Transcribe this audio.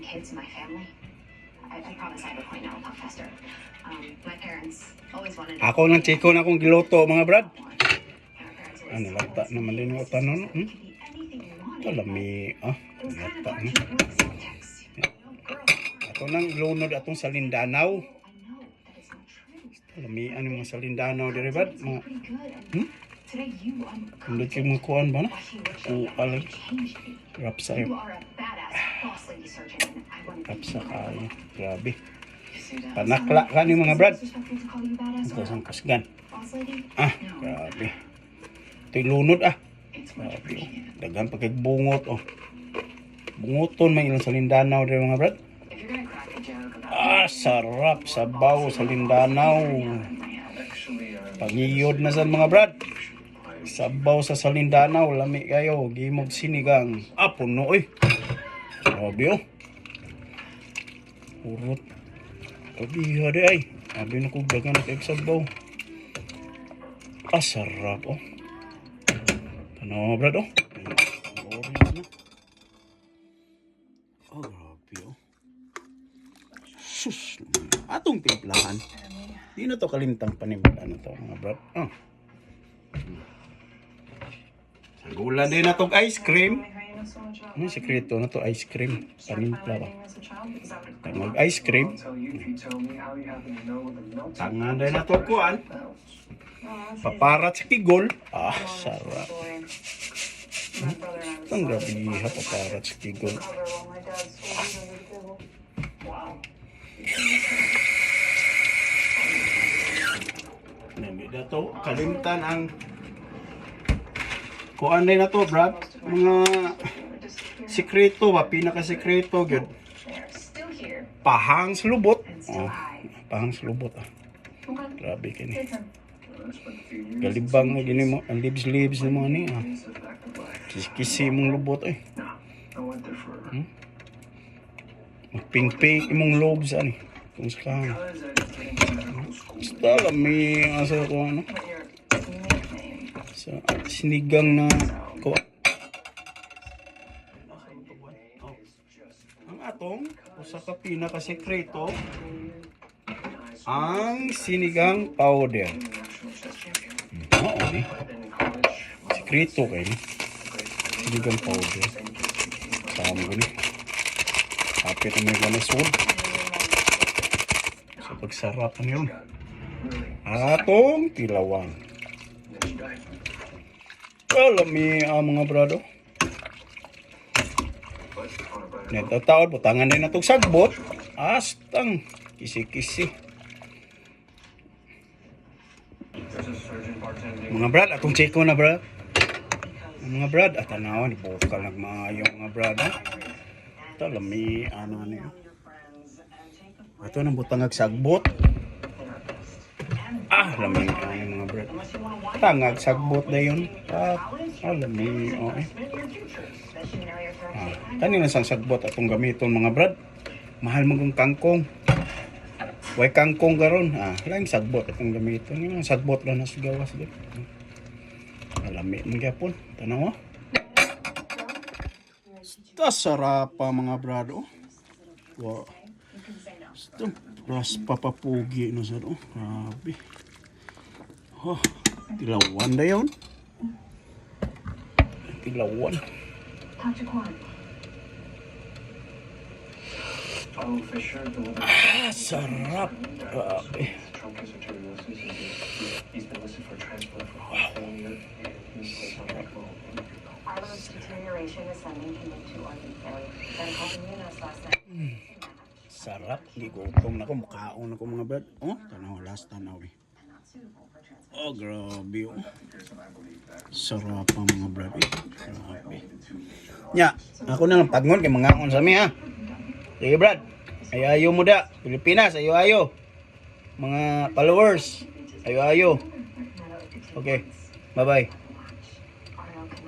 kids in my family. I promise I have a plan now. I'll talk faster. My parents always wanted. Ako lang chiko na akong giluto mga brad. And our parents always Ano lata naman din yung tanon. could be anything you wanted. Lami It was kind of lata hard na. to avoid the text. Girl, Ako nang lunod atong sa Lindanaw. I know that it's not true. Lami ano mga sa Lindanaw dire bad. It's Mga pretty good. Today you kundot kay mga kuan ba na? Alay. changed me. Rap sa You are a badass boss lady surgeon, and I want to rap be sa you. kayo. Grabe. Panakla Panakla ka ni mga brad. Disrespectful to call you badass Ito sang kasgan. boss lady? Grabe. Ito'y lunod It's much Grabe. appreciated. Dagan pagkagbungot Bungoton man ilang sa Lindanaw dire mga brad. If you're gonna crack a joke about Sarap sabaw sa Lindanaw. Actually, Pangiyod na sa mga brad. Sabaw sa Salindanaw, lami kayo, gimog sinigang. Puno Grabe Urot. Kabiha di ay. Abi na kong dagan na sabaw. Sarap Ano brad Orange na. Grabe Sus. Atong timplahan. Di na to kalintang panimod to mga brad. Gulan din na tong ice cream. Ano sikreto na to ice cream? Panimpla ba? Mag ice cream. Tangan din na to kuan. Paparat sa kigol. Sarap. Ang grabe paparat sa kigol. Nandito to kalimtan ang kuan din na to, brad. Mga sikreto ba? Pinaka-sikreto, good. Pahang lubot. Pahang lubot. Grabe kini. Galibang mo gini mo. Ang libs-libs na mo ni. Kisi mong lubot Magping-ping imong lobes ani. Kung saan. Basta lami asa ko ano. So, sinigang na kuha. Ang atong usa ka pinaka-sekreto ang sinigang powder. Sekreto kay ni. Sinigang powder. Sama ko ni. Kapit na may ganasod. So pagsarapan yun. Atong tilawan. Lami mga brado. Netataod, butangan din na itong sagbot. Astang, kisi-kisi. Mga brad, atong check ko na brad. Mga brad, tanawan, bukal nagmaayo mga brad. Ito, lami, ano yun. Ito nang butangag sagbot. Lami mga brad. Tangag sagbot na yun. Lami, kanina sang sagbot atong gamiton mga brad. Mahal magong kangkong. Way kangkong karon. Laing sagbot atong gamiton. Yung sagbot lang na sigawas dito. Lami ng gyapon. Tanaw sarap pa mga brad Wow. Ito, ras papapugi na sa grabe. Tilawan na yun. Tilawan. Sarap. Grabe. Sarap. Gigutom na ko. Mukhaon na ko mga brad. Tanaw. Last tanaw grabe Sarap ang mga brad Grabe. Ako na lang pagngon kay mga on sa mi Sige brad. Ayo mo da. Pilipinas. Ayo. Mga followers. Ayo. Okay. Bye-bye.